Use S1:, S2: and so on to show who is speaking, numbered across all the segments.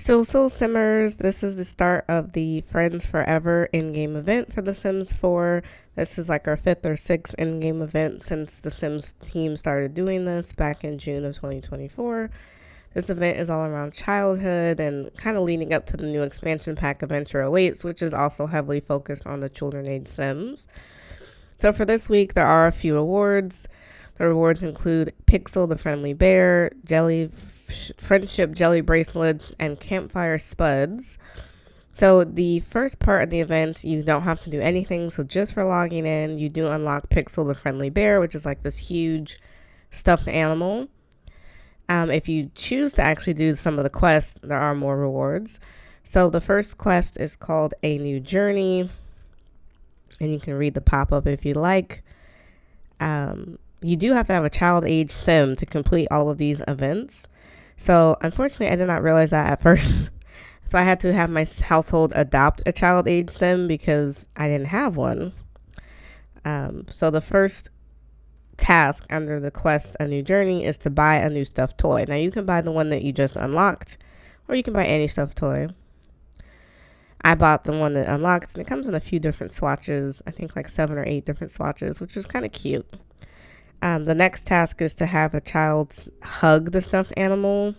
S1: So Simmers, this is the start of the Friends Forever in-game event for The Sims 4. This is like our fifth or sixth in-game event since the Sims team started doing this back in June of 2024. This event is all around childhood and kind of leading up to the new expansion pack Adventure Awaits, which is also heavily focused on the children age Sims. So for this week, there are a few awards. The rewards include Pixel the Friendly Bear, Friendship Jelly Bracelets, and Campfire Spuds. So the first part of the event, you don't have to do anything. So just for logging in, you do unlock Pixel the Friendly Bear, which is like this huge stuffed animal. If you choose to actually do some of the quests, there are more rewards. So the first quest is called A New Journey, and you can read the pop-up if you like. You do have to have a child age sim to complete all of these events. So unfortunately, I did not realize that at first. So I had to have my household adopt a child age sim because I didn't have one. So the first task under the quest A New Journey is to buy a new stuffed toy. Now you can buy the one that you just unlocked, or you can buy any stuffed toy. I bought the one that unlocked, and it comes in a few different swatches. I think like 7 or 8 different swatches, which is kind of cute. The next task is to have a child hug the stuffed animal,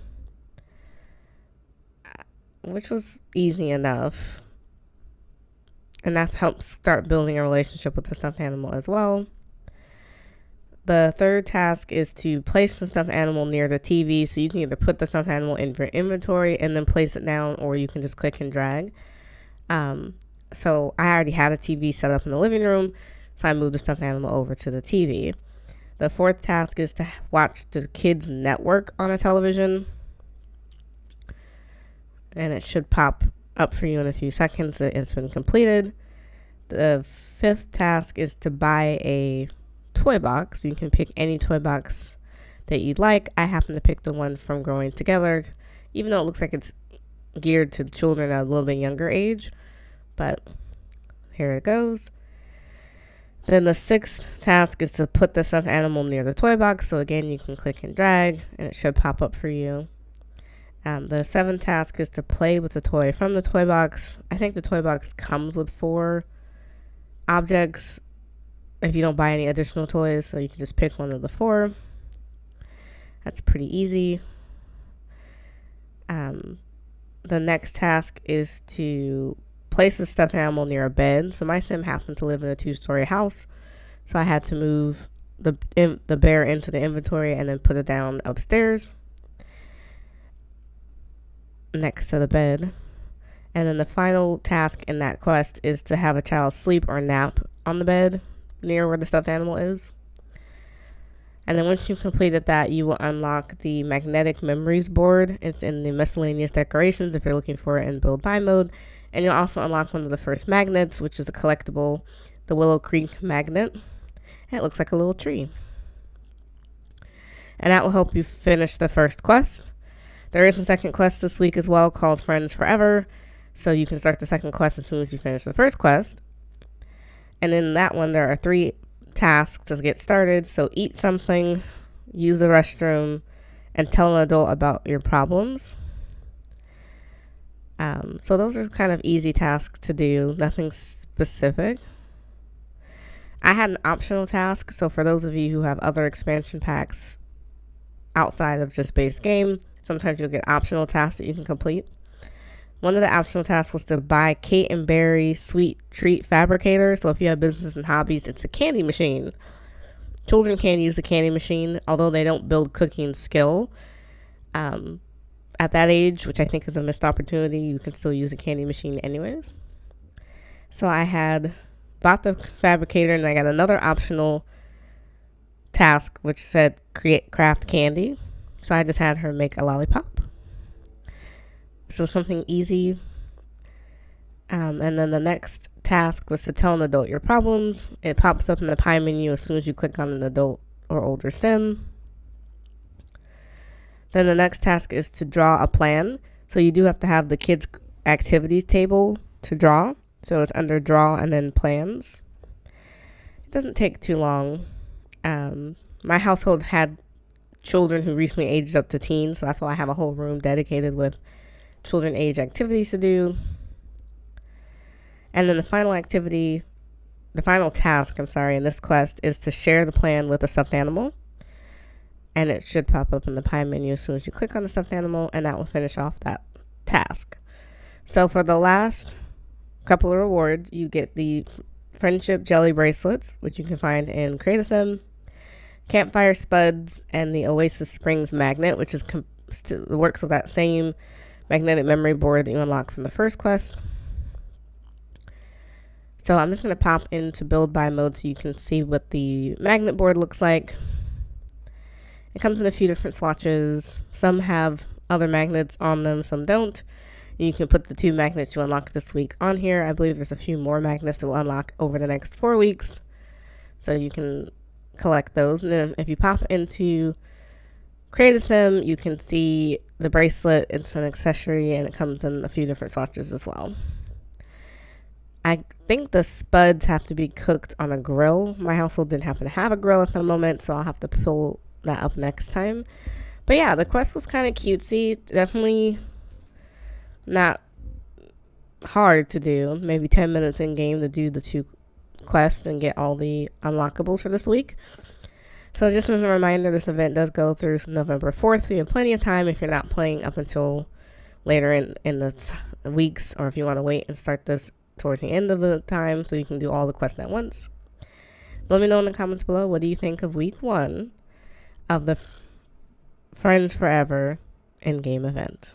S1: which was easy enough. And that helps start building a relationship with the stuffed animal as well. The third task is to place the stuffed animal near the TV. So you can either put the stuffed animal in your inventory and then place it down, or you can just click and drag. So I already had a TV set up in the living room, so I moved the stuffed animal over to the TV. The fourth task is to watch the kids' network on a television. And it should pop up for you in a few seconds that it's been completed. The fifth task is to buy a toy box. You can pick any toy box that you'd like. I happen to pick the one from Growing Together, even though it looks like it's geared to children at a little bit younger age. But here it goes. Then the sixth task is to put the stuffed animal near the toy box. So again, you can click and drag, and it should pop up for you. The seventh task is to play with the toy from the toy box. I think the toy box comes with 4 objects if you don't buy any additional toys, so you can just pick one of the 4. That's pretty easy. The next task is to place the stuffed animal near a bed. So my sim happened to live in a 2-story house, so I had to move the bear into the inventory and then put it down upstairs next to the bed. And then the final task in that quest is to have a child sleep or nap on the bed near where the stuffed animal is. And then once you've completed that, you will unlock the magnetic memories board. It's in the miscellaneous decorations if you're looking for it in build by mode. And you'll also unlock one of the first magnets, which is a collectible, the Willow Creek magnet. And it looks like a little tree. And that will help you finish the first quest. There is a second quest this week as well called Friends Forever. So you can start the second quest as soon as you finish the first quest. And in that one, there are 3 tasks to get started. So eat something, use the restroom, and tell an adult about your problems. So those are kind of easy tasks to do, nothing specific. I had an optional task. So for those of you who have other expansion packs outside of just base game, sometimes you'll get optional tasks that you can complete. One of the optional tasks was to buy Kate and Barry Sweet Treat Fabricator. So if you have business and hobbies, it's a candy machine. Children can use the candy machine, although they don't build cooking skill. At that age, which I think is a missed opportunity, you can still use a candy machine anyways. So I had bought the fabricator, and I got another optional task which said craft candy. So I just had her make a lollipop, which was something easy. And then the next task was to tell an adult your problems. It pops up in the pie menu as soon as you click on an adult or older sim. Then the next task is to draw a plan. So you do have to have the kids' activities table to draw. So it's under draw and then plans. It doesn't take too long. My household had children who recently aged up to teens, so that's why I have a whole room dedicated with children age activities to do. And then the final task, in this quest is to share the plan with a stuffed animal. And it should pop up in the pie menu as soon as you click on the stuffed animal, and that will finish off that task. So for the last couple of rewards, you get the friendship jelly bracelets, which you can find in Create a Sim, campfire spuds, and the Oasis Springs magnet, which works with that same magnetic memory board that you unlock from the first quest. So I'm just going to pop into build by mode so you can see what the magnet board looks like. It comes in a few different swatches. Some have other magnets on them, some don't. You can put the 2 magnets you unlock this week on here. I believe there's a few more magnets that will unlock over the next 4 weeks. So you can collect those. And then if you pop into Create a Sim, you can see the bracelet. It's an accessory and it comes in a few different swatches as well. I think the spuds have to be cooked on a grill. My household didn't happen to have a grill at the moment, so I'll have to pull that up next time. But yeah, the quest was kind of cutesy. Definitely not hard to do. Maybe 10 minutes in game to do the 2 quests and get all the unlockables for this week. So just as a reminder, this event does go through November 4th, so you have plenty of time if you're not playing up until later in the weeks, or if you want to wait and start this towards the end of the time so you can do all the quests at once. Let me know in the comments below, what do you think of week 1 of the Friends Forever in-game event?